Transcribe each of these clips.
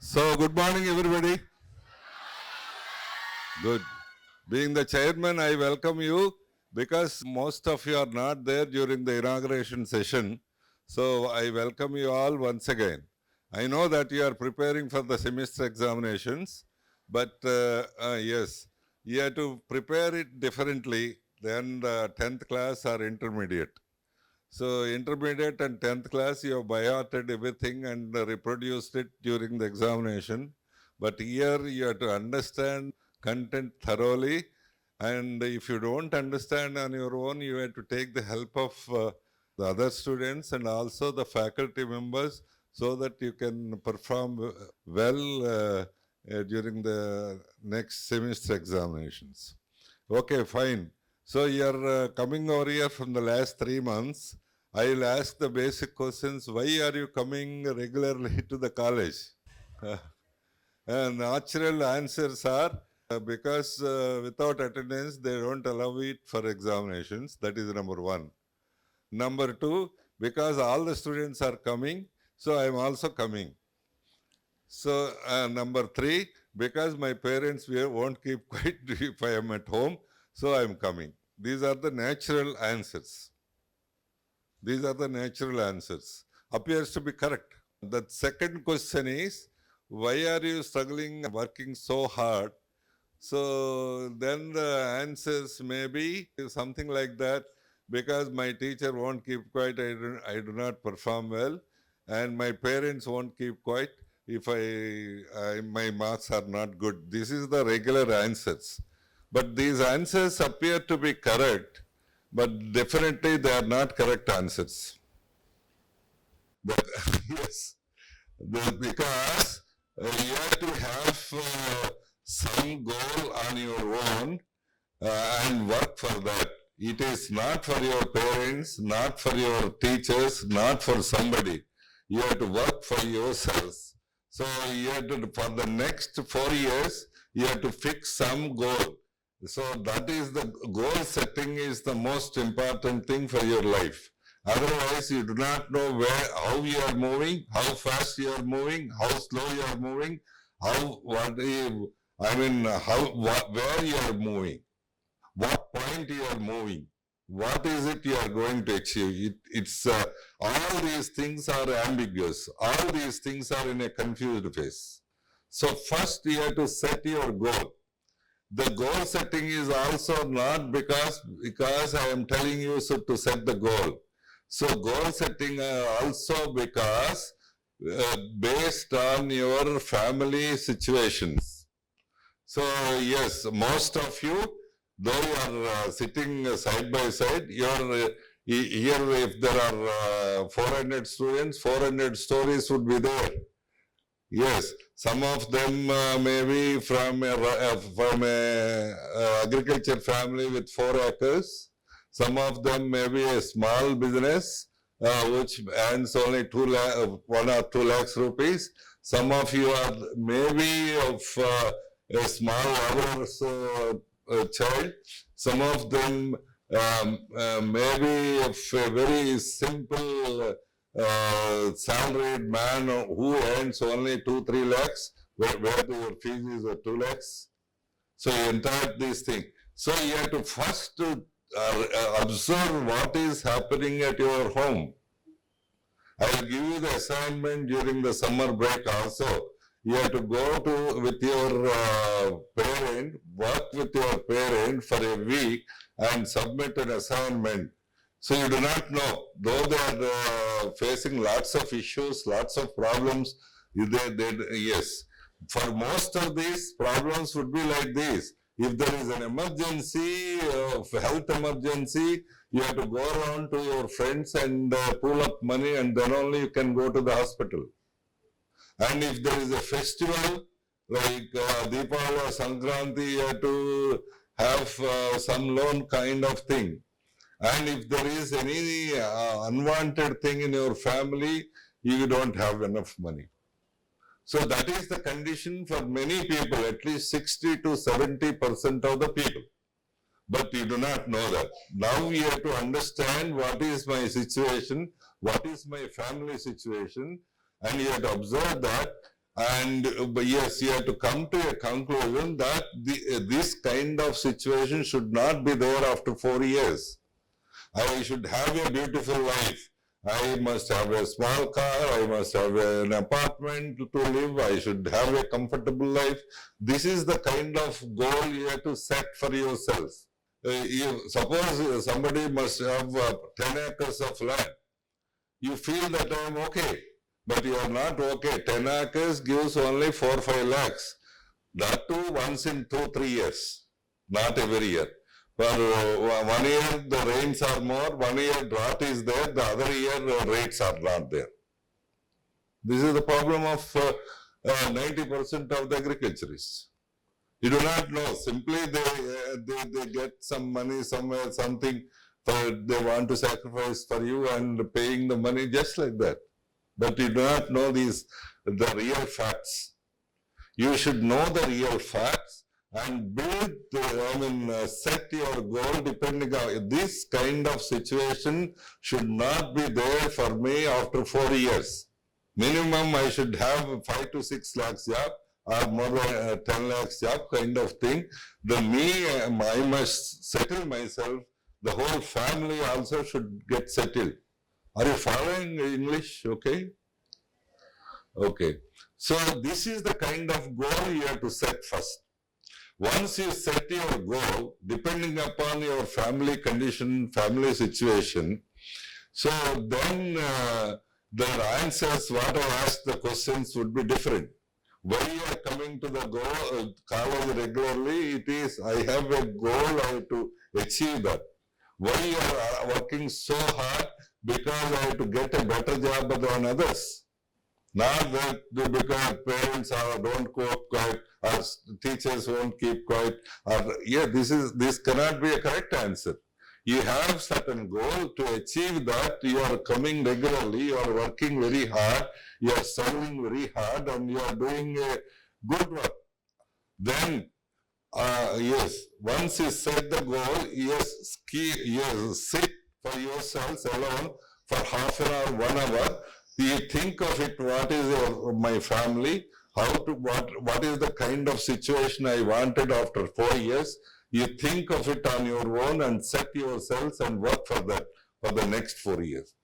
So, good morning, everybody. Good. Being the chairman, I welcome you because most of you are not there during the inauguration session. So, I welcome you all once again. I know that you are preparing for the semester examinations, but yes, you have to prepare it differently than the 10th class or intermediate. So intermediate and 10th class, you have by-hearted everything and reproduced it during the examination. But here you have to understand content thoroughly. And if you don't understand on your own, you have to take the help of the other students and also the faculty members so that you can perform well during the next semester examinations. Okay, fine. So you're coming over here from the last 3 months. I'll ask the basic questions. Why are you coming regularly to the college? Natural answers are because without attendance, they don't allow it for examinations. That is number one. Number two, because all the students are coming, so I'm also coming. So number three, because my parents won't keep quiet if I am at home, so I'm coming. These are the natural answers. These are the natural answers. Appears to be correct. The second question is, why are you struggling, working so hard? So then the answers may be something like that, because my teacher won't keep quiet, I do not perform well, and my parents won't keep quiet if my marks are not good. This is the regular answers. But these answers appear to be correct, but definitely they are not correct answers. But, yes, because you have to have some goal on your own and work for that. It is not for your parents, not for your teachers, not for somebody. You have to work for yourselves. So you have to, for the next 4 years, you have to fix some goal. So that is the goal setting is the most important thing for your life. Otherwise, you do not know how you are moving, how fast you are moving, how slow you are moving, where you are moving, what point you are moving, what is it you are going to achieve. All these things are ambiguous. All these things are in a confused phase. So first you have to set your goal. The goal setting is also not because I am telling you to set the goal. So goal setting also because based on your family situations. So yes, most of you, though you are sitting side by side, here if there are 400 students, 400 stories would be there. Yes, some of them may be from a agriculture family with 4 acres. Some of them may be a small business which earns only 1 or 2 lakhs rupees. Some of you are maybe of a small laborer's child. Some of them may be of a very simple salaried man who earns only 2-3 lakhs, where your fees is 2 lakhs. So you enter this thing. So you have to first observe what is happening at your home. I will give you the assignment during the summer break also. You have to go with your parent, work with your parent for a week and submit an assignment. So you do not know, though they are facing lots of issues, lots of problems, yes. For most of these problems would be like this. If there is an emergency, health emergency, you have to go around to your friends and pull up money, and then only you can go to the hospital. And if there is a festival like Deepavali or Sankranti, you have to have some loan kind of thing. And if there is any unwanted thing in your family, you don't have enough money. So that is the condition for many people, at least 60 to 70% of the people. But you do not know that. Now you have to understand what is my situation, what is my family situation, and you have to observe that And but yes, you have to come to a conclusion that this kind of situation should not be there after 4 years. I should have a beautiful life. I must have a small car. I must have an apartment to live. I should have a comfortable life. This is the kind of goal you have to set for yourself. Suppose somebody must have 10 acres of land. You feel that I am okay, but you are not okay. 10 acres gives only 4-5 lakhs. That too once in 2-3 years, not every year. For 1 year the rains are more, 1 year drought is there, the other year rates are not there. This is the problem of 90% of the agriculturists. You do not know. Simply they get some money somewhere, something they want to sacrifice for you and paying the money just like that. But you do not know the real facts. You should know the real facts and build, set your goal depending on this kind of situation should not be there for me after 4 years. Minimum I should have 5 to 6 lakhs job or more than 10 lakhs job kind of thing. I must settle myself. The whole family also should get settled. Are you following English? Okay? Okay. So this is the kind of goal you have to set first. Once you set your goal, depending upon your family condition, family situation, so then the answers, what I asked the questions would be different. Why you are coming to the college regularly? It is, I have a goal, I have to achieve that. Why you are working so hard? Because I have to get a better job than others. Not that because parents don't cope quiet, or teachers won't keep quiet. Or, yeah, this cannot be a correct answer. You have certain goal. To achieve that, you are coming regularly, you are working very hard, you are studying very hard, and you are doing a good work. Then, yes, once you set the goal, yes, sit for yourselves alone for half an hour, 1 hour. You think of it, what is my family, what is the kind of situation I wanted after 4 years. You think of it on your own and set yourselves and work for that for the next 4 years.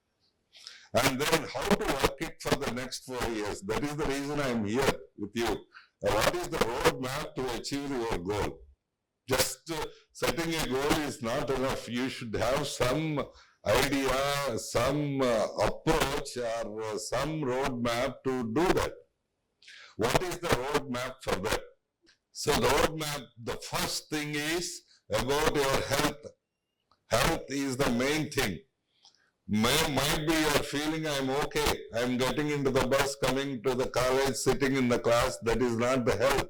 And then how to work it for the next 4 years. That is the reason I am here with you. What is the roadmap to achieve your goal? Just setting a goal is not enough. You should have some idea, some approach or some roadmap to do that. What is the roadmap for that? So the roadmap, the first thing is about your health. Health is the main thing. Might be you are feeling I am okay. I am getting into the bus, coming to the college, sitting in the class. That is not the health.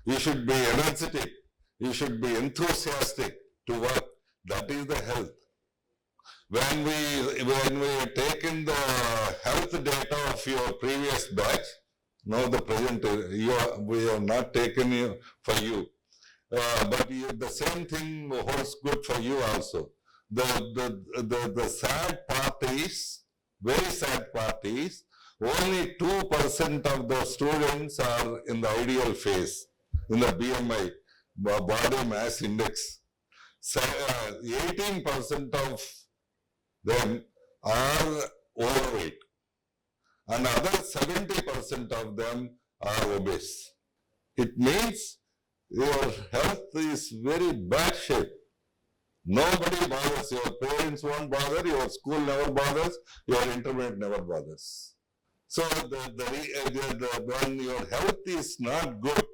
You should be energetic. You should be enthusiastic to work. That is the health. When we take in the health data of your previous batch, now the present, we have not taken for you. But the same thing holds good for you also. The sad part is, very sad part is, only 2% of the students are in the ideal phase, in the BMI, body mass index. 18% of them are overweight. Another 70% of them are obese. It means your health is very bad shape. Nobody bothers. Your parents won't bother, your school never bothers, your internet never bothers. So when your health is not good,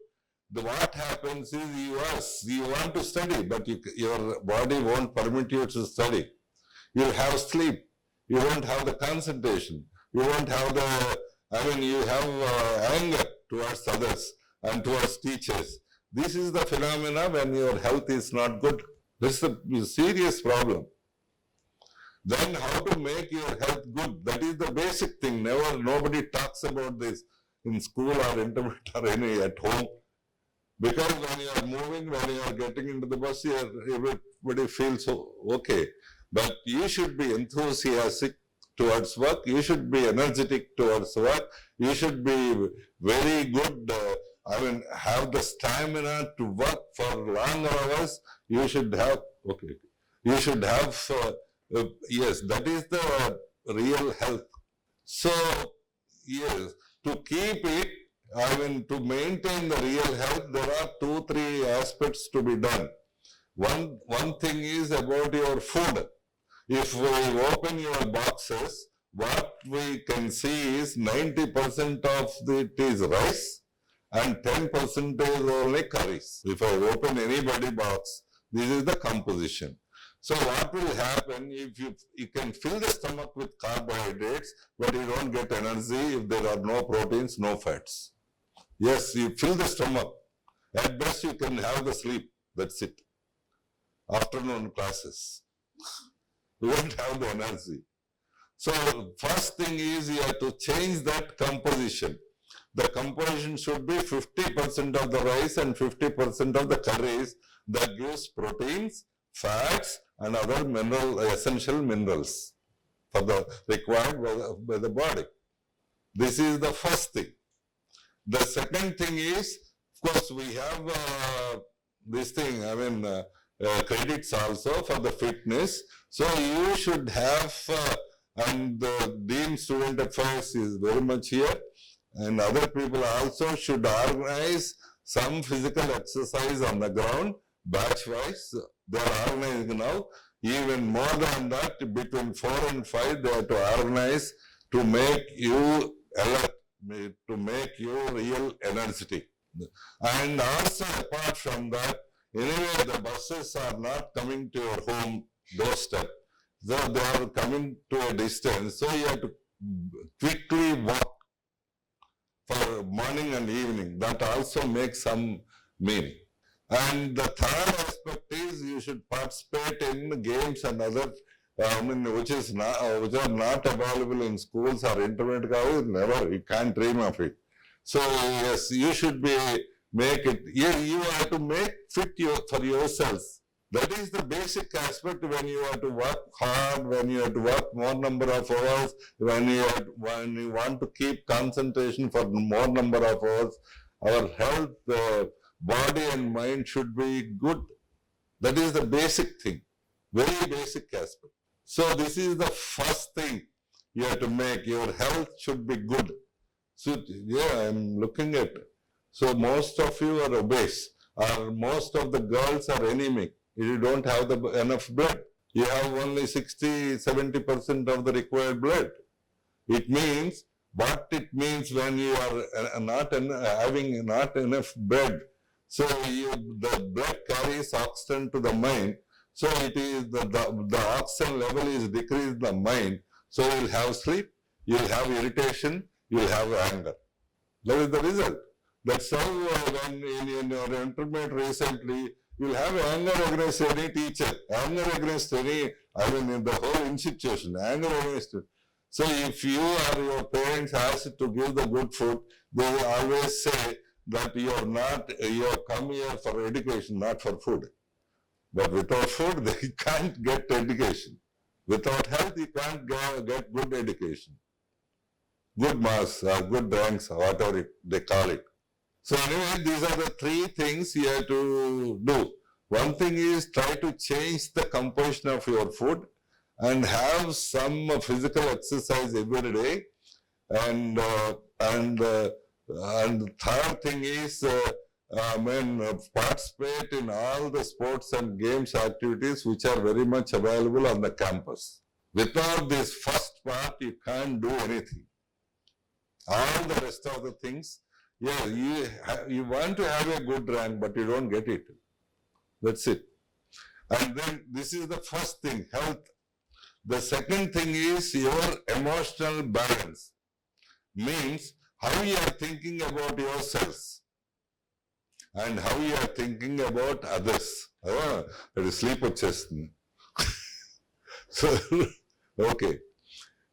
what happens is you want to study, but your body won't permit you to study. You'll have sleep. You won't have the concentration. You won't have you have anger towards others and towards teachers. This is the phenomena when your health is not good. This is a serious problem. Then how to make your health good? That is the basic thing. Nobody talks about this in school or internet or at home. Because when you are moving, when you are getting into the bus, everybody feels okay. But you should be enthusiastic towards work. You should be energetic towards work. You should be very good, have the stamina to work for longer hours. You should have, you should have, yes, that is the real health. So, yes, to keep it, to maintain the real health, there are 2-3 aspects to be done. One thing is about your food. If we open your boxes, what we can see is 90% of it is rice and 10% is only curries. If I open anybody box, this is the composition. So what will happen if you can fill the stomach with carbohydrates, but you don't get energy if there are no proteins, no fats. Yes, you fill the stomach. At best you can have the sleep. That's it. Afternoon classes. You won't have the energy. So first thing is you have to change that composition. The composition should be 50% of the rice and 50% of the curries. That gives proteins, fats and other essential minerals for the required by the body. This is the first thing. The second thing is, of course, we have this thing, credits also for the fitness. So you should have, and the Dean Student Affairs is very much here, and other people also should organize some physical exercise on the ground, batch-wise. They are organizing now. Even more than that, between 4 and 5, they have to organize to make you alert, to make you real energetic. And also apart from that, anyway, the buses are not coming to your home doorstep. So they are coming to a distance. So you have to quickly walk for morning and evening. That also makes some meaning. And the third aspect is you should participate in games and other, which are not available in schools or internet. Never, you can't dream of it. So yes, you should make it. You have to make fit for yourselves. That is the basic aspect when you have to work hard, when you have to work more number of hours, when you want to keep concentration for more number of hours. Our health, body and mind should be good. That is the basic thing, very basic aspect. So this is the first thing you have to make. Your health should be good. So yeah, I'm looking at it. So most of you are obese, or most of the girls are anemic. You don't have enough blood. You have only 60-70% of the required blood. It means, what it means when you are having not enough blood. So the blood carries oxygen to the mind. So it is the oxygen level is decreased in the mind. So you'll have sleep, you'll have irritation, you'll have anger. That is the result. That's how when in your intermediate recently, you'll have anger against any teacher, anger against any, in the whole institution, anger against it. So if you or your parents ask to give the good food, they will always say that you have come here for education, not for food. But without food, they can't get education. Without health, you can't get good education. Good marks or good ranks, or whatever they call it. So anyway, these are the 3 things you have to do. One thing is try to change the composition of your food and have some physical exercise every day. And third thing is participate in all the sports and games activities which are very much available on the campus. Without this first part, you can't do anything. All the rest of the things, yeah, you want to have a good rank, but you don't get it. That's it. And then this is the first thing, health. The second thing is your emotional balance. Means how you are thinking about yourselves and how you are thinking about others. That is sleep వచ్చేస్తుంది. So, okay.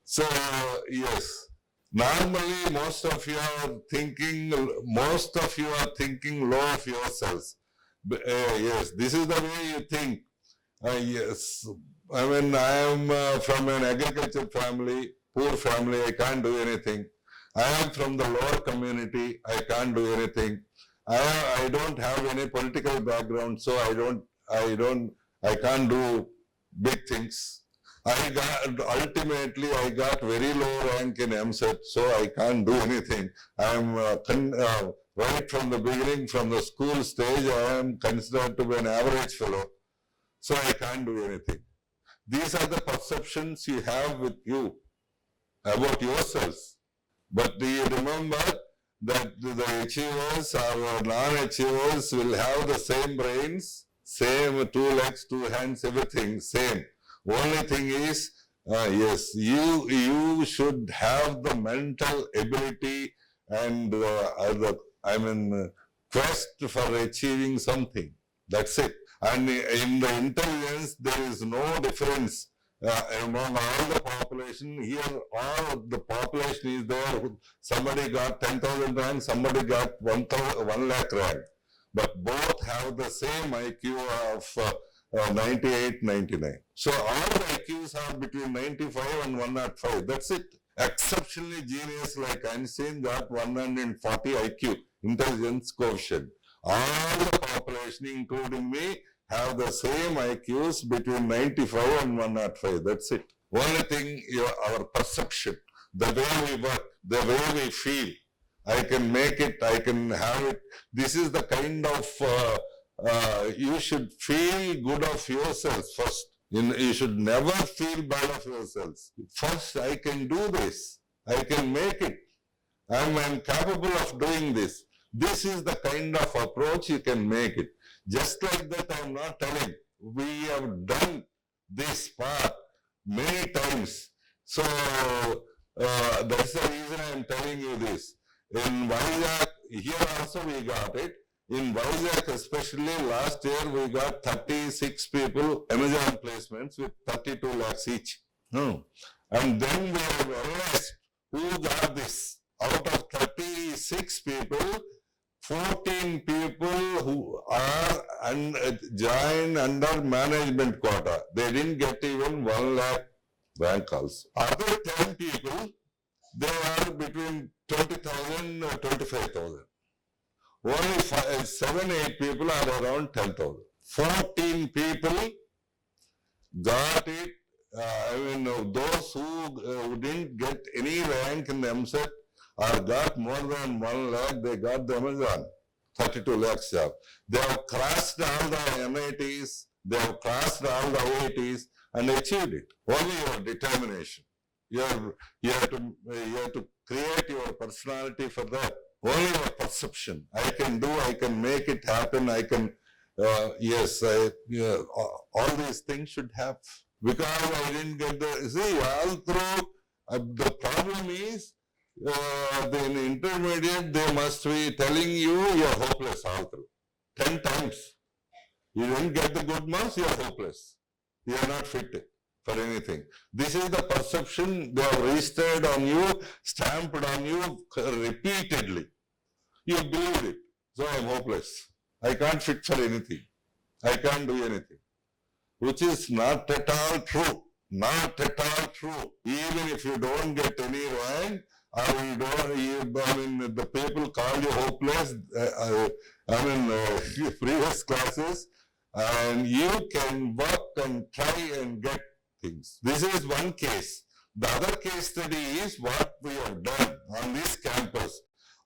So, yes. Normally, most of you are thinking low of yourselves. Yes, this is the way you think. Yes, I am from an agriculture family. poor family, I can't do anything. I am from the lower community, I can't do anything. I don't have any political background, so I can't do big things. Ultimately, I got very low rank in MSET, so I can't do anything. I am right from the beginning, from the school stage, I am considered to be an average fellow, so I can't do anything. These are the perceptions you have with you about yourselves. But do you remember that the achievers or non-achievers will have the same brains, same 2 legs, 2 hands, everything same. Only thing is, yes, you should have the mental ability and quest for achieving something. That's it. And in the intelligence, there is no difference among all the population. Here, all the population is there. Somebody got 10,000 rank, somebody got 1 lakh rank. But both have the same IQ of 98, 99. So all the IQs are between 95 and 105. That's it. Exceptionally genius like Einstein got 140 IQ, intelligence quotient. All the population, including me, have the same IQs between 95 and 105. That's it. Only thing, our perception, the way we work, the way we feel. I can make it, I can have it. This is the kind of, you should feel good of yourself first. You should never feel bad of yourselves. First, I can do this. I can make it. I'm capable of doing this. This is the kind of approach you can make it. Just like that, I'm not telling. We have done this part many times. So, that's the reason I'm telling you this. In Vizag, here also we got it. In Vizag especially, last year we got 36 people, Amazon placements with 32 lakhs each. And then we have realized who got this. Out of 36 people, 14 people who are joined under management quota. They didn't get even 1 lakh rank also. Other 10 people, they are between 20,000 or 25,000. Only 7-8 people are around 10,000. 14 people got it. Those who didn't get any rank in the MSET or got more than 1 lakh, they got the Amazon, 32 lakhs job. They have crossed all the MITs, they have crossed all the OITs and achieved it. Only your determination. You have to create your personality for that. Only your perception. I can do, I can make it happen, I can, all these things should have. Because I didn't get the, see, all through, the problem is, in intermediate, they must be telling you you're hopeless all through. 10 times. You didn't get the good marks, you're hopeless. You're not fit for anything. This is the perception they have registered on you, stamped on you repeatedly. You believe it. So I'm hopeless. I can't fit for anything. I can't do anything. Which is not at all true. Not at all true. Even if you don't get any rank, or you don't, the people call you hopeless, previous classes, and you can work and try and get things. This is one case. The other case study is what we have done on this campus.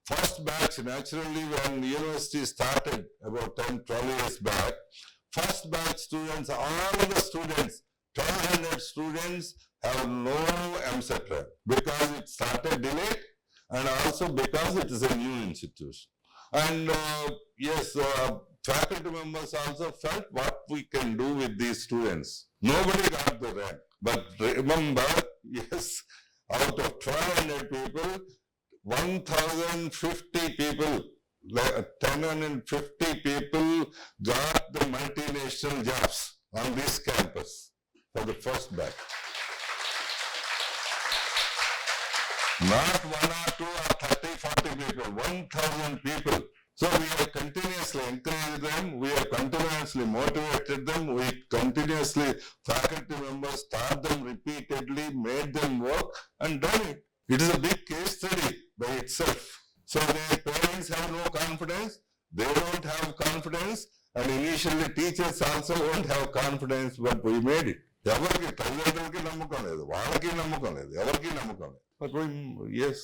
First batch, naturally, when university started about 10, 12 years back, first batch students, all the students, 1,200 students have no MSET rank because it started delayed and also because it is a new institution. And faculty members also felt what we can do with these students. Nobody got the rank. But remember, yes, out of 1,200 people, 1,050 people, 1,050 people got the multinational jobs on this campus for the first batch. Not 1 or 2 or 30, 40 people, 1,000 people. So we have continuously encouraged them, we have continuously motivated them, we continuously, faculty members taught them repeatedly, made them work and done it. It is a big case study by itself. So their parents have no confidence, they don't have confidence, and initially teachers also won't have confidence, but we made it. ఎవరికి తల్లిదండ్రులకి నమ్మకం లేదు, వాళ్ళకి నమ్మకం లేదు, ఎవరికి నమ్మకం లేదు. But yes.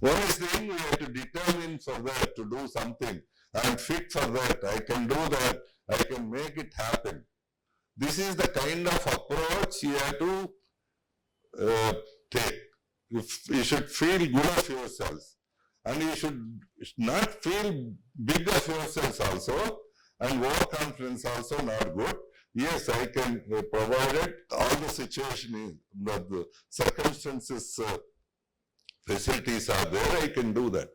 Only thing we have to determine for that, to do something. I am fit for that, I can do that, I can make it happen. This is the kind of approach you have to take. You should feel good of yourselves. And you should not feel big of yourselves also, and overconfidence also not good. Yes, I can, provided all the situation, the circumstances, facilities are there, I can do that.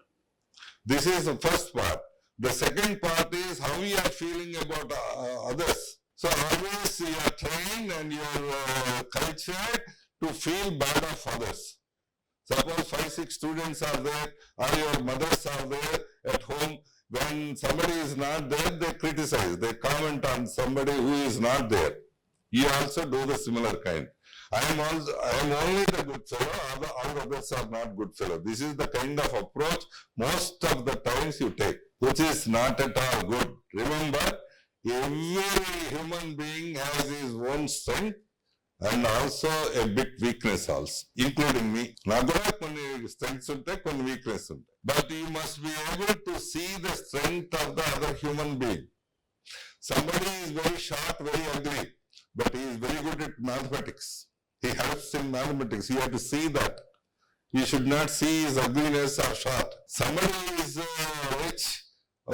This is the first part. The second part is how you are feeling about others. So always you are trained and you are cultured to feel bad of others. Suppose 5-6 students are there, or your mothers are there at home. When somebody is not there, they criticize, they comment on somebody who is not there. You also do the similar kind. I am only the good fellow, all others are not good fellow. This is the kind of approach most of the times you take, which is not at all good. Remember, every human being has his own strength and also a bit weakness also, including me. నాకు కూడా కొన్ని strengths ఉంటాయి, కొన్ని weakness ఉంటాయి. But you must be able to see the strength of the other human being. Somebody is very short, very ugly, but he is very good at mathematics. He helps in mathematics. You have to see that. You should not see his ugliness or short. Somebody is rich.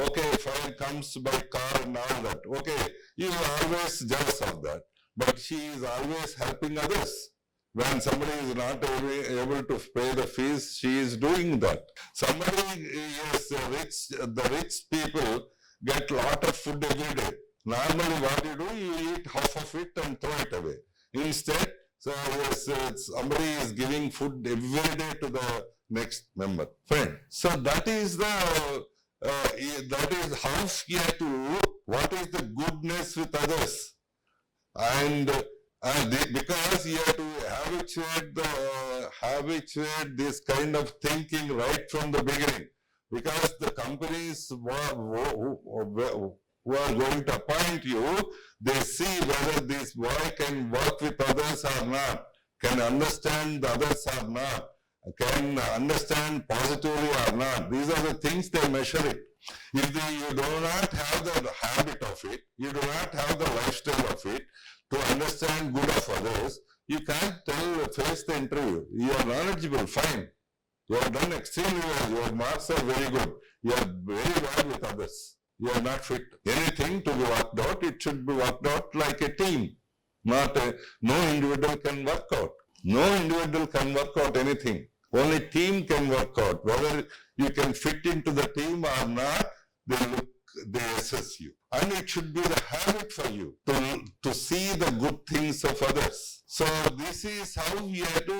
Okay, fine, comes by car and all that. Okay, you are always jealous of that. But she is always helping others. When somebody is not able to pay the fees, she is doing that. Somebody is rich, the rich people get lot of food every day. Normally what you do, you eat half of it and throw it away. Instead, so yes, somebody is giving food every day to the next member, friend. So that is how you have to, what is the goodness with others. And because you have to habituate this kind of thinking right from the beginning. Because the companies who are going to appoint you, they see whether this boy can work with others or not, can understand the others or not, can understand positively or not. These are the things they measure it. If you do not have the habit of it, you do not have the lifestyle of it, to understand good of others, you can't face the interview. You are knowledgeable, fine. You have done extremely well. Your marks are very good. You are very well with others. You are not fit. Anything to be worked out, it should be worked out like a team. No individual can work out. No individual can work out anything. Only team can work out. Whether you can fit into the team or not, they assess you. And it should be the habit for you to see the good things of others. So this is how you have to,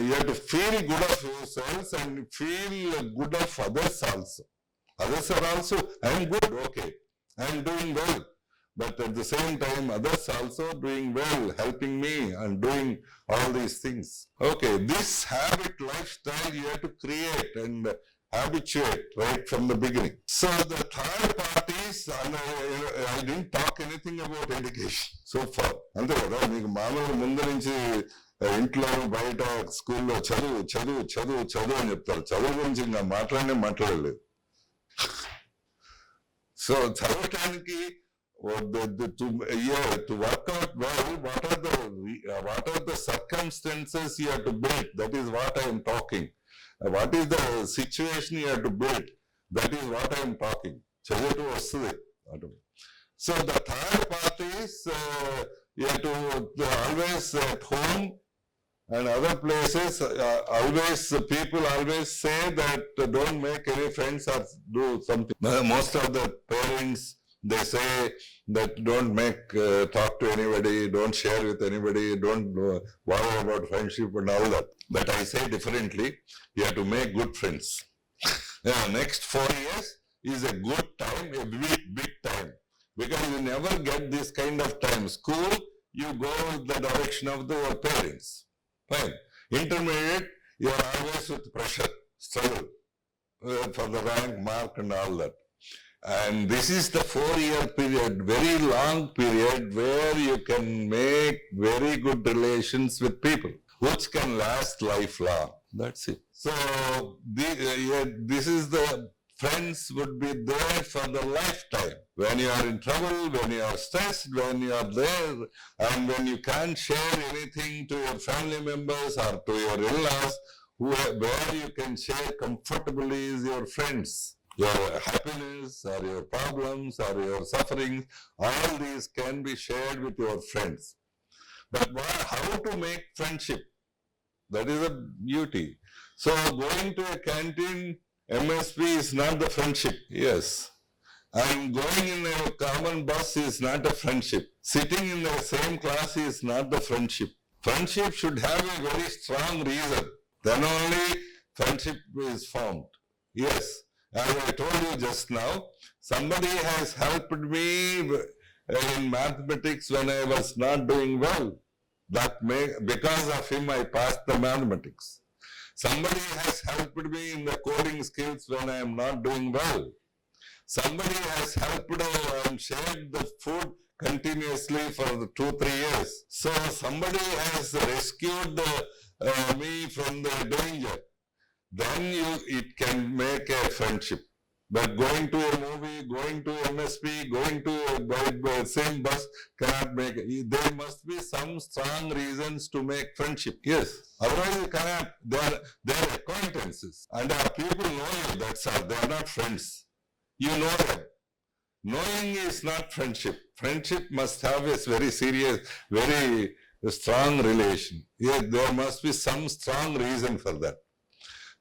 you have to feel good of yourselves and feel good of others also. Others are also, I am good, okay, I am doing well. But at the same time, others also doing well, helping me and doing all these things. Okay, this habit lifestyle you have to create and habituate right from the beginning. So the third part is, I didn't talk anything about education so far. అంతే కదా, మీకు మామూలు ముందు నుంచి ఇంట్లో బయట స్కూల్లో చదువు చదువు చదువు చదువు అని చెప్తారు. చదువు గురించి ఇంకా మాట్లాడలేదు. సో చదవటానికి to work out well, what are the circumstances you have to build? That is what I am talking. What is the situation you have to build? That is what I am talking. చదువుతూ వస్తుంది. So the third part is you have to always at home and other places, people always say that don't make any friends or do something. Most of the parents, they say that don't talk to anybody, don't share with anybody, don't worry about friendship and all that. But I say differently, you have to make good friends. Next 4 years is a good time, a big time. Because you never get this kind of time. School, you go with the direction of your parents. Fine. Intermediate, you are always with pressure, struggle for the rank, mark and all that. And this is the 4-year period, very long period where you can make very good relations with people, which can last lifelong. That's it. So this is the friends would be there for the lifetime. When you are in trouble, when you are stressed, when you are there, and when you can't share anything to your family members or to your in-laws, where you can share comfortably is your friends. Your happiness or your problems or your sufferings, all these can be shared with your friends. But how to make friendship? That is a beauty. So going to a canteen, MSP is not the friendship. Yes. And going in a common bus is not a friendship. Sitting in the same class is not the friendship. Friendship should have a very strong reason. Then only friendship is formed. Yes. As I told you just now, somebody has helped me in mathematics when I was not doing well. Because of him, I passed the mathematics. Somebody has helped me in the coding skills when I am not doing well. Somebody has helped and shared the food continuously for 2-3 years. So somebody has rescued me from the danger. Then it can make a friendship. But going to a movie, going to MSP, going to the same bus cannot make it. There must be some strong reasons to make friendship. Yes. Otherwise you cannot. They are acquaintances. And people know you, that's all. They are not friends. You know them. Knowing is not friendship. Friendship must have a very serious, very strong relation. Yes, there must be some strong reason for that.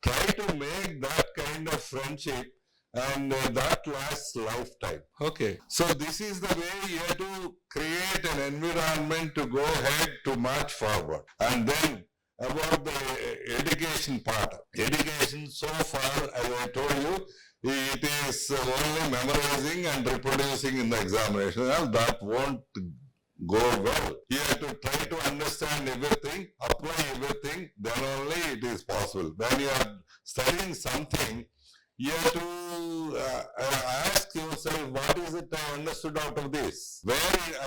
Try to make that kind of friendship and that lasts lifetime. Okay. So this is the way you have to create an environment to go ahead to march forward. And then about the education part. Education so far, as I told you, it is only memorizing and reproducing in the examination. Well, that won't go well. You have to try to understand everything, apply everything, then only it is possible. When you are studying something, you have to ask yourself, what is it I understood out of this? Where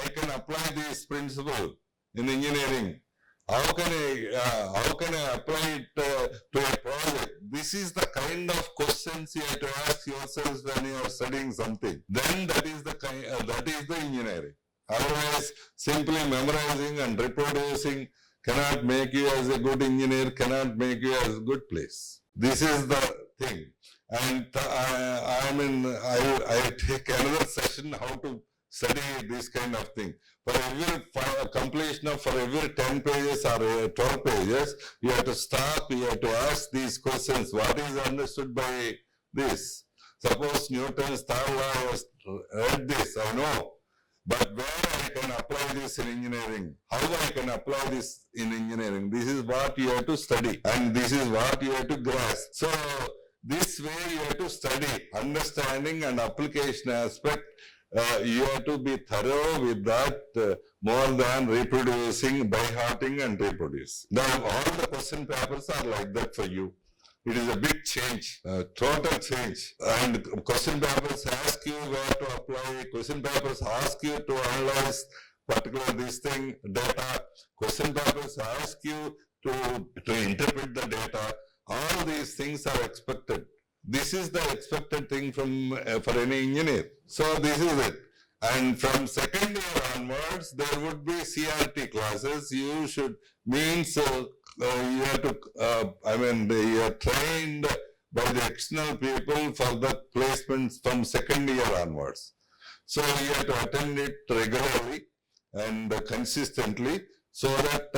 I can apply this principle in engineering? How can I apply it to a project? This is the kind of questions you have to ask yourselves when you are studying something. Then that is the engineering. Otherwise, simply memorizing and reproducing cannot make you as a good engineer, cannot make you as a good place. This is the thing. And I take another session how to study this kind of thing. For every completion of, for every 10 pages or 12 pages, you have to stop, you have to ask these questions. What is understood by this? Suppose Newton's third law was read this, I know. But where I can apply this in engineering? How I can apply this in engineering? This is what you have to study. And this is what you have to grasp. So, this way you have to study, understanding and application aspect. You have to be thorough with that more than reproducing, by hearting and reproduce. Now, all the question papers are like that for you. It is a big change, total change. And question papers ask you where to apply. Question papers ask you to analyze particular this thing, data. Question papers ask you to interpret the data. All these things are expected. This is the expected thing from for any engineer. So this is it. And from second year onwards, there would be CRT classes. You should means you have to. You are trained by the external people for the placements from second year onwards. So you have to attend it regularly and consistently, so that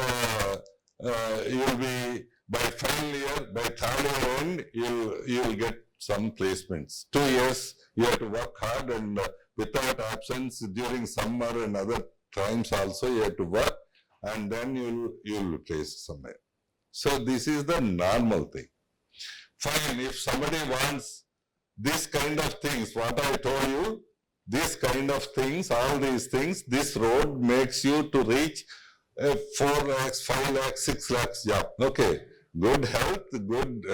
you will be. By final year, by third year end, you will get some placements. 2 years, you have to work hard and without absence during summer and other times also you have to work, and then you will be placed somewhere. So this is the normal thing. Fine, if somebody wants this kind of things, what I told you, this kind of things, all these things, this road makes you to reach 4 lakhs, 5 lakhs, 6 lakhs job. Okay, good health, good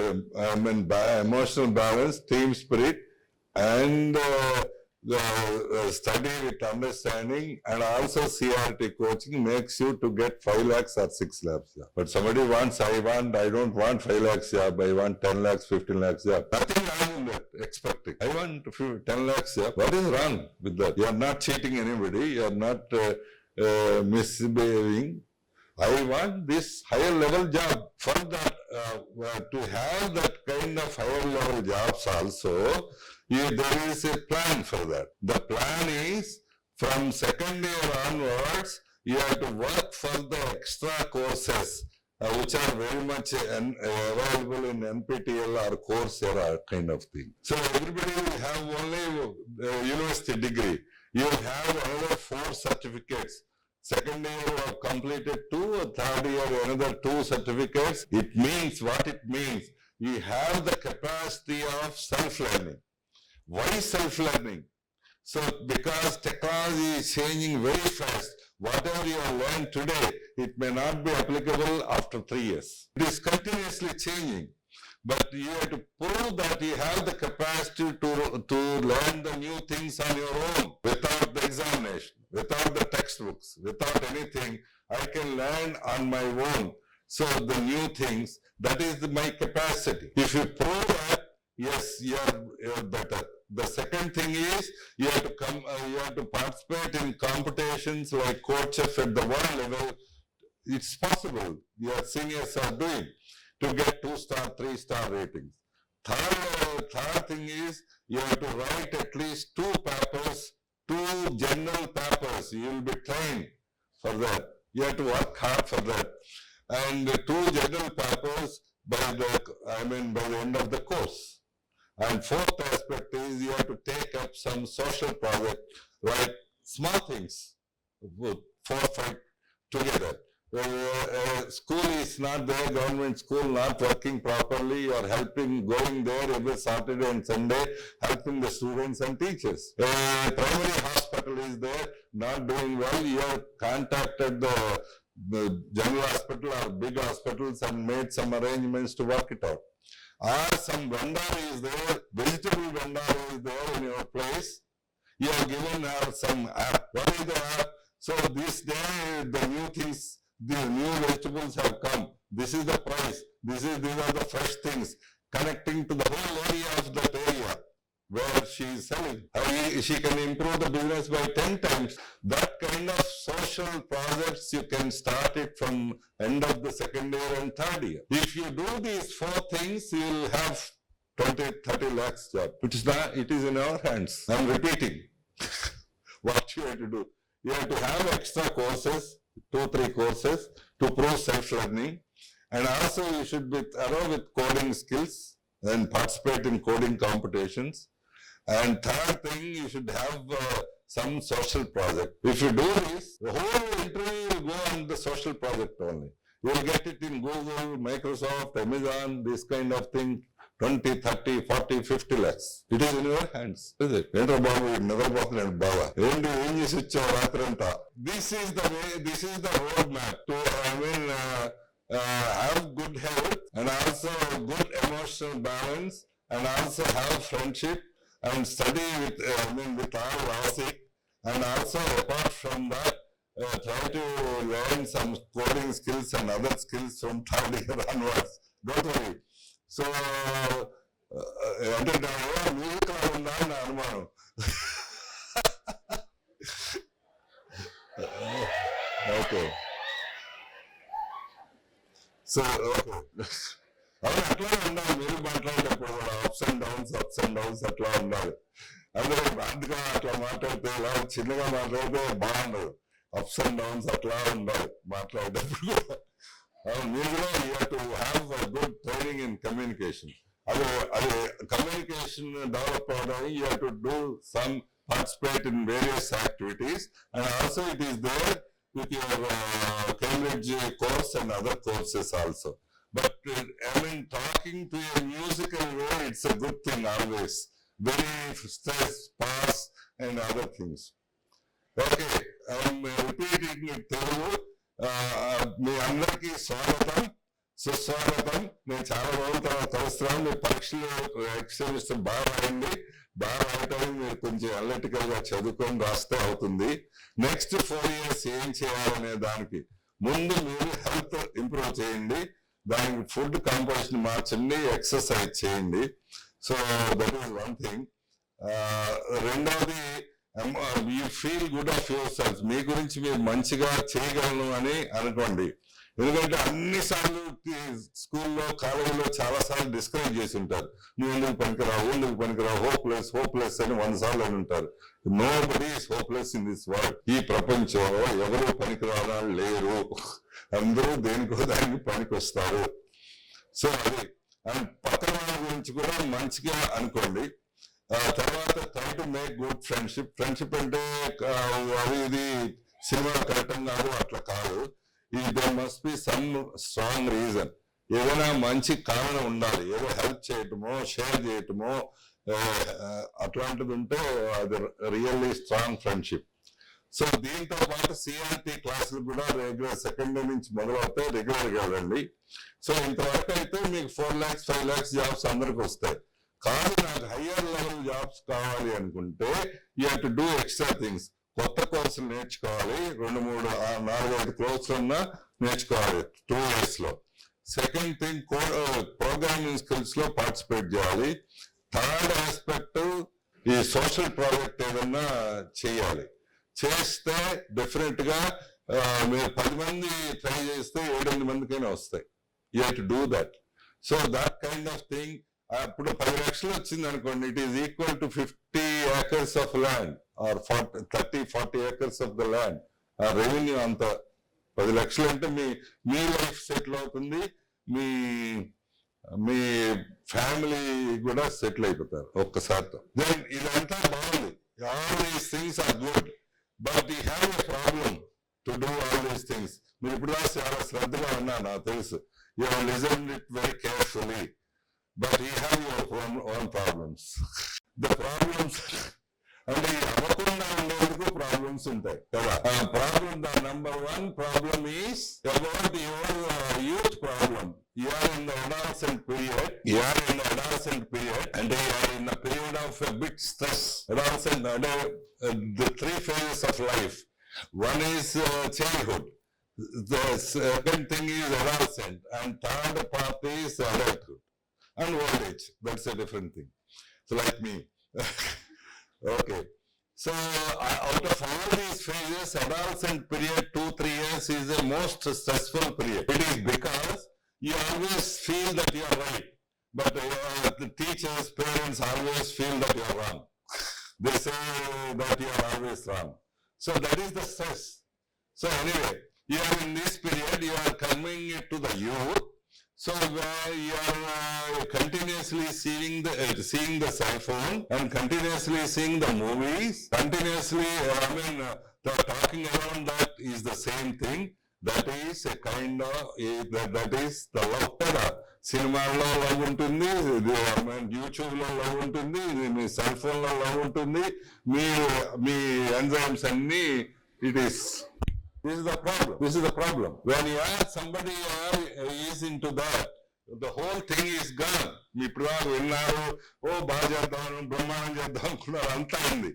emotional balance, team spirit, and study with understanding, and also CRT coaching makes you to get 5 lakhs or 6 lakhs. Yeah. But somebody wants, I don't want 5 lakhs, yeah, I want 10 lakhs, 15 lakhs. Yeah. Nothing wrong in that, expecting. I want 10 lakhs. Yeah. What is wrong with that? You are not cheating anybody, you are not misbehaving. I want this higher level job. For that, to have that kind of higher level jobs also, there is a plan for that. The plan is from second year onwards, you have to work for the extra courses which are very much available in NPTEL or Coursera kind of thing. So everybody will have only university degree. You have another 4 certificates. Second year you have completed 2, third year another 2 certificates. It means what it means. You have the capacity of self-learning. Why self-learning? So because technology is changing very fast. Whatever you have learned today, it may not be applicable after 3 years. It is continuously changing. But you have to prove that you have the capacity to learn the new things on your own, without the examination, without the textbooks, without anything. I can learn on my own. So the new things, that is my capacity. If you prove that, yes, you are better. The second thing is you have to participate in competitions like Coach F at the world level. It's possible. Your seniors are doing to get 2-star, 3-star ratings. Third thing is you have to write at least 2 papers, 2 general papers. You will be trained for that. You have to work hard for that. And 2 general papers by the end of the course. And fourth aspect is you have to take up some social project, like small things, 4 or 5 together. School is not there, government school not working properly, you are helping, going there every Saturday and Sunday, helping the students and teachers. Primary hospital is there, not doing well, you have contacted the general hospital or big hospitals and made some arrangements to work it out. Or some vendor is there, vegetable vendor is there in your place, you have given her some app. What is the app? So this day the new things, the new vegetables have come. This is the price. These are the fresh things, connecting to the whole area of that area where she is selling. She can improve the business by 10 times. That kind of social projects you can start it from end of the second year and third year. If you do these 4 things, you will have 20-30 lakhs job. It is in our hands. I am repeating what you have to do. You have to have extra courses, 2-3 courses to prove self-learning, and also you should be thorough with coding skills and participate in coding competitions. And third thing, you should have some social project. If you do this, the whole interview will go on the social project only. You will get it in Google, Microsoft, Amazon, this kind of thing, 20, 30, 40, 50 lakhs. It is in your hands. Is it? This is the way, this is the roadmap to have good health and also good emotional balance and also have friendship and study with all logic, and also apart from that try to learn some coding skills and other skills from third year onwards. Don't worry. So, okay. So, okay. అట్లా ఉండాలి, మీరు మాట్లాడేటప్పుడు కూడా ups and downs అట్లా ఉండాలి. అందులో అందుగా అట్లా మాట్లాడితే ఇలా చిన్నగా మాట్లాడితే బాగుండదు. అప్స్ అండ్ డౌన్స్ అట్లా ఉండాలి మాట్లాడేటప్పుడు కూడా. మీరు కూడా you have to have good training in communication. అది కమ్యూనికేషన్ డెవలప్ అవడానికి you have to do some participate in various activities, and also it is there with your Cambridge course and other courses also. But talking to a musical way, it's a good thing always. very stress, pass, and other things. Okay, I'm repeating it through. మీ అందరికీ స్వాగతం, సుస్వాగతం. నేను చాలా రోజుల తర్వాత కలుస్తున్నాను. మీ పరీక్షలు ఎక్స్టెన్స్ బాగా రాయండి. బాగా రాయటం మీరు కొంచెం అనలిటికల్ గా చదువుకొని రాస్తే అవుతుంది. నెక్స్ట్ 4 years ఏం చేయాలనే దానికి ముందు మీరు హెల్త్ ఇంప్రూవ్ చేయండి, దానికి ఫుడ్ కంపోజిషన్ మార్చండి, ఎక్సర్సైజ్ చేయండి. So that is one thing. రెండవది, you feel good of your self. మీ గురించి మీరు మంచిగా చేయగలను అని అనుకోండి. ఎందుకంటే అన్నిసార్లు స్కూల్లో, కాలేజీలో చాలా సార్లు డిస్కరేజ్ చేసి ఉంటారు. నువ్వు ఎందుకు పనికిరావు, హోప్లెస్ అని 100 సార్లు అని ఉంటారు. Nobody is hopeless in this world. ఈ ప్రపంచంలో ఎవరు పనికిరాని లేరు, అందరూ దేనికో దానికి పనికి వస్తారు. సో అది అండ్ పక్కన వాళ్ళ గురించి కూడా మంచిగా అనుకోండి. తర్వాత try to make good friendship. Friendship అంటే అది ఇది సినిమా కట్టడం కాదు, అట్లా కాదు. there must be some strong reason. ఏదైనా మంచి కారణం ఉండాలి. ఏదో హెల్ప్ చేయటమో, షేర్ చేయటమో అట్లాంటిది ఉంటే అది రియల్లీ స్ట్రాంగ్ ఫ్రెండ్షిప్. సో దీంతో పాటు సిఆర్టీ క్లాసులు కూడా రెగ్యులర్ సెకండ్ డే నుంచి మొదలవుతాయి, రెగ్యులర్గా వెళ్ళండి. సో ఇంతవరకు అయితే మీకు 4 lakhs 5 lakhs జాబ్స్ అందరికి వస్తాయి. కానీ నాకు హయ్యర్ లెవెల్ జాబ్స్ కావాలి అనుకుంటే you have to do extra things. కొత్త కోర్సులు నేర్చుకోవాలి. 2, 3, 4, 5 కోర్సులన్నా నేర్చుకోవాలి 2 years లో. సెకండ్ థింగ్, ప్రోగ్రామింగ్ స్కిల్స్ లో పార్టిసిపేట్ చేయాలి. థర్డ్ ఆస్పెక్ట్, ఈ సోషల్ ప్రాజెక్ట్ ఏదన్నా చేయాలి. చేస్తే డెఫినెట్ గా మీరు 10 మంది ట్రై చేస్తే 7-8 మందికైనా వస్తాయి. You have to do that. So that kind of thing. ఇప్పుడు 10 లక్షలు వచ్చింది అనుకోండి, it is equal to 50 acres of land or 30-40 acres of the land. ఆ రెవెన్యూ అంత 10 లక్షలు అంటే మీ లైఫ్ సెటిల్ అవుతుంది, మీ ఫ్యామిలీ కూడా సెటిల్ అయిపోతారు ఒక్కసారితో. దెన్ ఇదంతా బాగుంది. All these things are good, but you have a problem to do all these things. మీరు ఇప్పుడు చాలా శ్రద్ధగా ఉన్నా నాకు తెలుసు. You have listened it very carefully. But you have your own problems. The problems అంటే అవ్వకుండా ఉండేందుకు ప్రాబ్లమ్స్ ఉంటాయి కదా. Problem, the number 1 problem is about your youth problem. You are in the adolescent period. And you are in a period of a bit stress. Adolescent, the 3 phases of life. One is childhood. The second thing is adolescent, and third part is adulthood. And old age, that's a different thing. So like me. Okay. So out of all these phases, adolescent period 2-3 years is the most stressful period. It is because you always feel that you are right, but the teachers, parents always feel that you are wrong. They say that you are always wrong. So that is the stress. So anyway, you are in this period, you are coming to the youth. So you are continuously seeing the cell phone and continuously seeing the movies, continuously, the talking around that is the same thing. That is a kind of, that is the love కదా. సినిమాల్లో love ఉంటుంది, యూట్యూబ్లో love ఉంటుంది, మీ cell ఫోన్లో love ఉంటుంది, మీ enzymes అన్ని. It is This is the problem. When you are somebody is into that, the whole thing is gone. మీ ఇప్పుడు విన్నారు, బాగా చేద్దాం, బ్రహ్మాండం చేద్దాం అనుకున్నారు, అంతా ఉంది.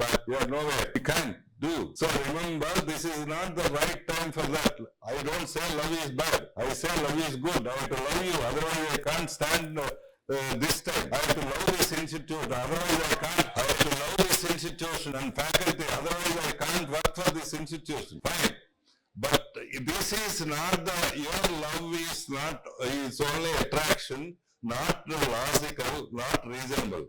But you are nowhere. You can't do. So remember, this is not the right time for that. I don't say love is bad. I say love is good. I have to love you. Otherwise I can't stand this time. I have to love this institute. Otherwise I can't. I have to love this institution and faculty. Otherwise I can't work for this institution. Fine. But this is not your love is not, it's only attraction, not logical, not reasonable.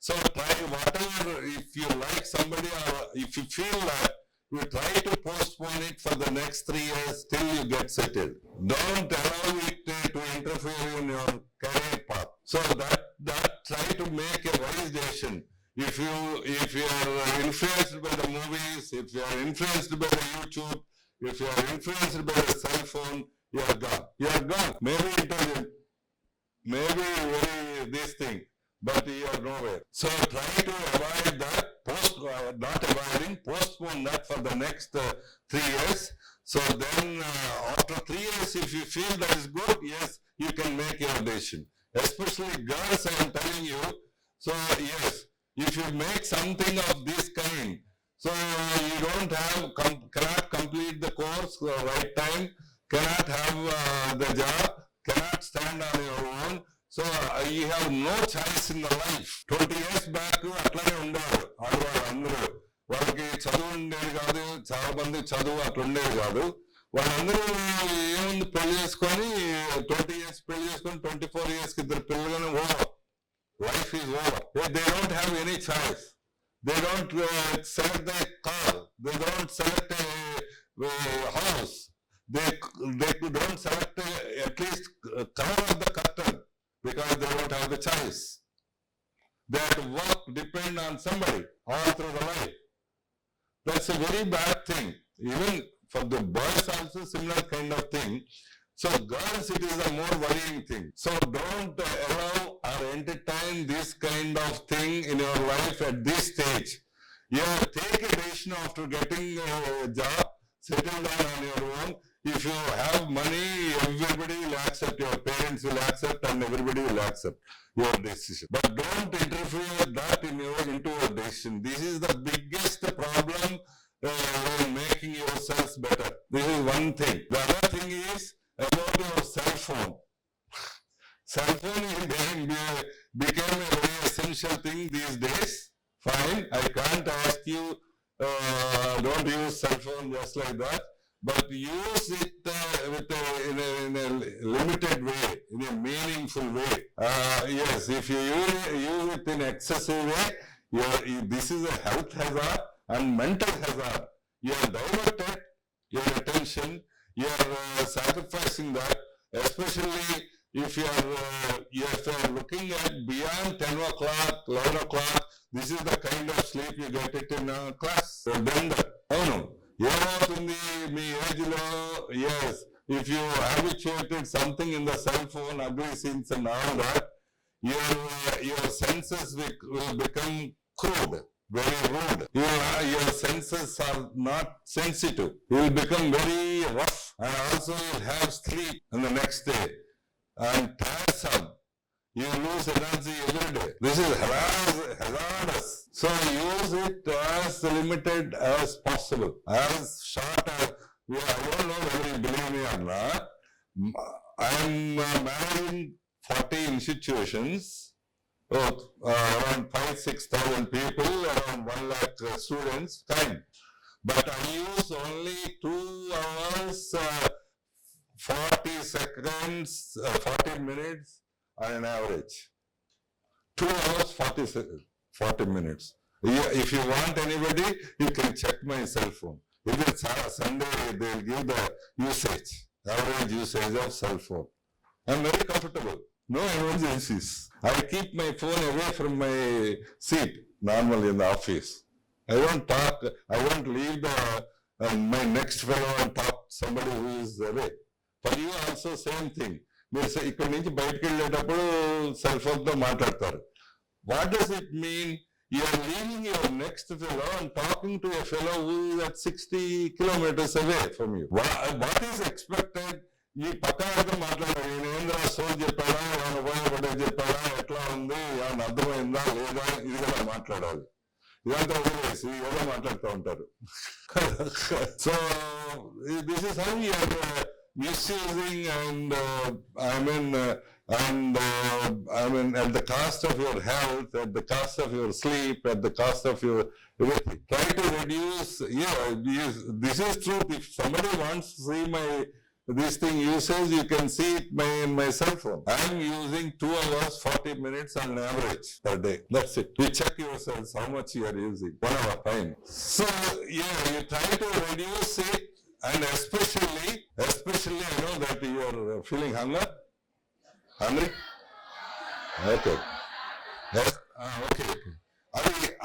So try whatever, if you like somebody or if you feel that, you try to postpone it for the next 3 years till you get settled. Don't allow it to interfere in your career path. So that try to make a wise decision. If you are influenced by the movies, if you are influenced by the YouTube, if you are influenced by the cell phone, you are gone. Maybe intelligent, maybe very this thing, but you are nowhere. So try to avoid that, not avoiding, postpone that for the next 3 years. So then after 3 years, if you feel that is good, yes, you can make your decision. Especially girls, I am telling you. So yes, if you make something of this kind, so you don't have, cannot complete the course right time, cannot have the job, cannot stand on your own. So you have no choice in the life. 20 years back, అట్లానే ఉండేవారు ఆడవాళ్ళు అందరూ. వాళ్ళకి చదువు ఉండేది కాదు, చాలా మంది చదువు అట్లా ఉండేది కాదు. వాళ్ళందరూ ఏముంది పెళ్లి చేసుకొని 20 years పెళ్లి చేసుకొని 24 years ఇద్దరు పిల్లలను over. Life is over. They don't have any choice. They don't select the car. They don't select a house. They don't select at least cover the curtain because they don't have the choice. Their work depend on somebody all through the life. That's a very bad thing. Even for the boys also similar kind of thing. So girls, it is a more worrying thing. So don't allow or entertain this kind of thing in your life at this stage. You take a decision after getting a job, settle down on your own. If you have money, everybody will accept, your parents will accept, and everybody will accept your decision. But don't interfere that into your decision. This is the biggest problem in making yourselves better. This is one thing. The other thing is about your cell phone. Cell phone became a very essential thing these days. Fine, I can't ask you, don't use cell phone just like that, but use it in a limited way, in a meaningful way. Yes, if you use it in excessive way, this is a health hazard and mental hazard. You are diverted your attention, you are sacrificing that, especially if you are looking at beyond 10 o'clock, 11 o'clock, this is the kind of sleep you get it in class. Done that. అవును, ఏమవుతుంది మీ age లో? Yes, if you habituated something in the cell phone, ugly scenes and all that, your senses will become crude, very rude. Your senses are not sensitive. You will become very rough, and also you will have sleep in the next day and tiresome. You lose energy every day. This is hazardous. So use it as limited as possible, as short as. I don't know whether you believe me or not. I am managing 40 institutions, around 5,000-6,000 people, around 1 lakh students, kind. But I use only 2 hours, 40 seconds, 40 minutes on an average. 2 hours, 40 minutes. If you want anybody, you can check my cell phone. If it's Sunday, they will give the usage, average usage of cell phone. I'm very comfortable. No emergencies. I keep my phone away from my seat, normally in the office. I don't talk, I don't leave my next fellow and talk to somebody who is away. For you also same thing. మీరు ఇక్కడ నుంచి బయటకు వెళ్ళేటప్పుడు cell phone తో మాట్లాడతారు. What does it mean? You are leaving your next fellow and talking to a fellow who is at 60 kilometers away from you. What is expected? ఈ పక్కన మాట్లాడారు, ఏంద్రా సోల్ చెప్పాడా, ఏమైనా ఉపయోగపడే చెప్పాడా, ఎట్లా ఉంది, ఏమైనా అర్థమైందా లేదా, ఇది కూడా మాట్లాడాలి. ఇదంతా వదిలేసి ఏదో మాట్లాడుతూ ఉంటారు. So this is how you are misusing, and at the cost of your health, at the cost of your sleep, at the cost of your everything. Try to reduce. This is truth. If somebody wants to see this thing usage, you can see it in my cell phone. I am using 2 hours 40 minutes on average per day. That's it. You check yourselves how much you are using. 1 hour time. So you try to reduce it. And especially, I know that you are feeling hungry? Okay. Yes. Okay.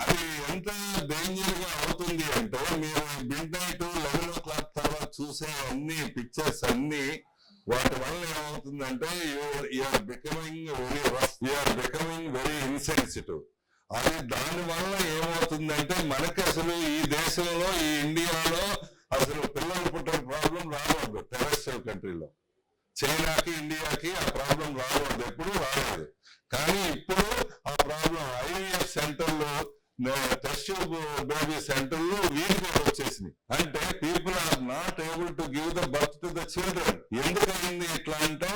అది ఎంత danger గా అవుతుంది అంటే, మీరు mid night 11 o'clock తర్వాత చూసే అన్ని pictures అన్ని వాటి వల్ల ఏమవుతుందంటే you're becoming very rough, you're becoming very insensitive. అది దానివల్ల ఏమవుతుందంటే మనకి అసలు ఈ దేశంలో, ఈ ఇండియాలో అసలు పిల్లలు పుట్టే ప్రాబ్లం రావద్దు. టెరెస్ట్రియల్ కంట్రీలో చైనాకి, ఇండియాకి ఆ ప్రాబ్లం రావద్దు, ఎప్పుడు రాలేదు. కానీ ఇప్పుడు ఆ ప్రాబ్లం IVF సెంటర్లు, టెస్ట్ బేబీ సెంటర్లు వీటికి వచ్చేసినాయి. అంటే people are not able to give the birth to the children. ఎందుకయింది ఇట్లా అంటే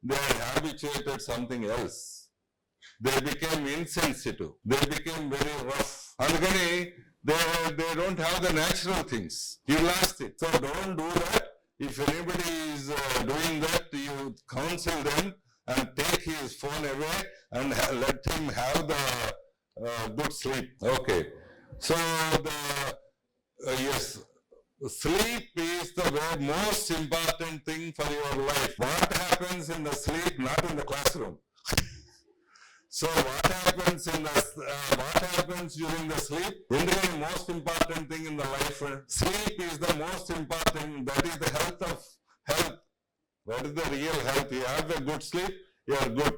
they are habituated something else. They became insensitive. They became very rough. అందుకని they don't have the natural things. You lost it. So don't do that. If anybody is doing that, you counsel them and take his phone away and let him have the good sleep. Okay. So yes, sleep is the most important thing for your life. What happens in the sleep, not in the classroom. So what happens during the sleep? The most important thing in the life, sleep is the most important. That is the health of health. That is the real health. You have the good sleep, you are good.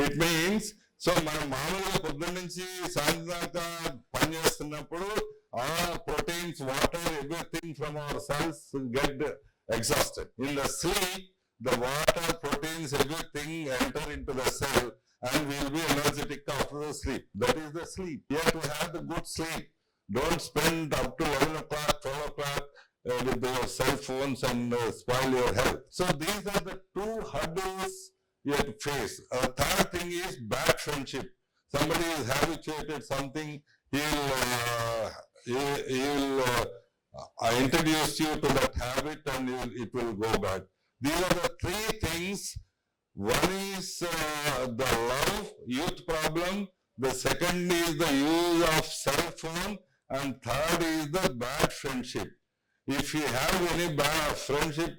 It means, so మనం మామూలుగా పొద్దున్న నుంచి సాయంత్రం దాకా పని చేస్తున్నప్పుడు all proteins, water, everything from our cells get exhausted. In the sleep, the water, proteins, everything enter into the cell and we will be energetic after the sleep. That is the sleep. You have to have the good sleep. Don't spend up to 11 o'clock, 12 o'clock with your cell phones and spoil your health. So these are the two hurdles you have to face. Third thing is bad friendship. Somebody is habituated something, he'll introduce you to that habit and it will go bad. These are the three things. One is the love, youth problem. The second is the use of cell phone. And third is the bad friendship. If you have any bad friendship,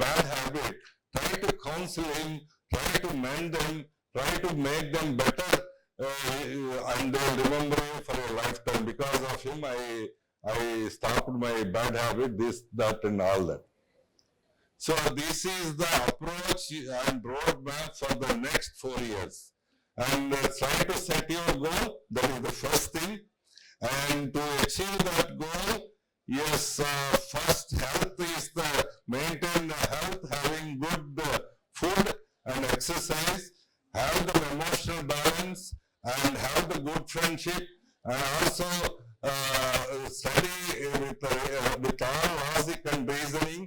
bad habit, try to counsel him, try to mend them, try to make them better, and they will remember you for a lifetime. Because of him, I stopped my bad habit, this, that, and all that. So this is the approach and roadmap for the next 4 years. And try to set your goal. That is the first thing. And to achieve that goal, yes, first health is the maintain the health, having good food and exercise, have the emotional balance, and have the good friendship, and also study with all logic and reasoning.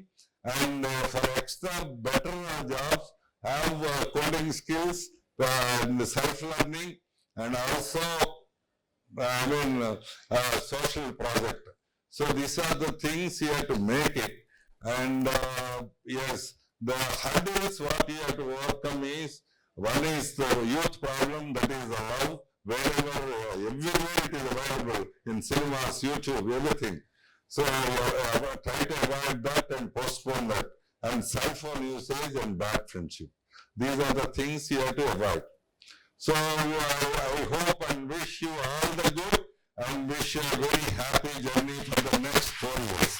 And for extra better jobs, have coding skills, self-learning, and also, social project. So these are the things you have to make it. And yes, the hurdles what you have to overcome is, one is the youth problem, that is the love, wherever, everywhere it is available, in cinemas, YouTube, everything. So try to avoid that and postpone that. And cell phone usage and bad friendship. These are the things you have to avoid. So I hope and wish you all the good and wish you a very happy journey for the next 4 years.